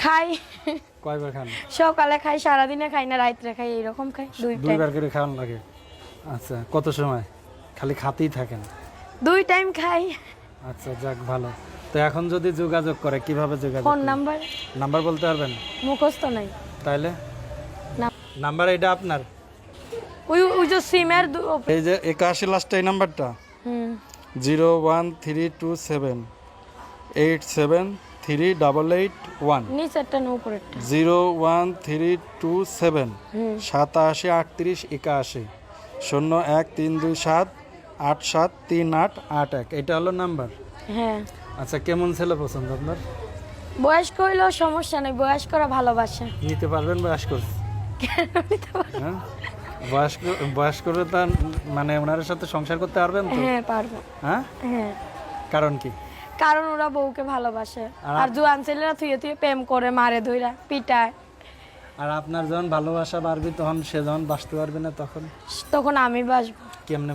খাই। কয়বার খান? সকালে খাই, সারাদিনে খাই না, রাত্রে খাই, এরকম খাই। দুইবার করে খাওয়ান লাগে? আচ্ছা, কত সময় খালি খাতেই থাকেন? 2 টাইম খাই। আচ্ছা, যাক ভালো। তো এখন যদি যোগাযোগ করে কিভাবে যোগাযোগ ফোন করে? নাম্বার নাম্বার বলতে পারবেন? মুখস্থ নাই। তাইলে না। নাম্বার এটা আপনার? ওই যে সিমের এই যে 81 লাস্টে এই নাম্বারটা? 01327873881 নিচেরটা না উপরেরটা? 01327 873881 013278738881। এটা হলো নাম্বার? হ্যাঁ। আচ্ছা, কেমন ছেলে পছন্দ আপনার? বয়স্ক হইলেও সমস্যা নেই, বয়স্করা ভালোবাসে। নিতে পারবেন বয়স্ক? কেন নিতে পারবো? হ্যাঁ, বয়স্করা তো মানে ওনার সাথে সংসার করতে পারবেন তো? হ্যাঁ পারবো। হ্যাঁ, হ্যাঁ, কারণ কি? কারণ ওরা বউকে ভালোবাসে। আর জোয়ান ছেলেরা থুয়ে থুয়ে প্রেম করে, মারে ধইরা পিটায়। আর আপনার যখন ভালোবাসা বাড়বে তখন সে যখন বাঁচতে পারবে না তখন তখন আমি বাসবো। কেমনে?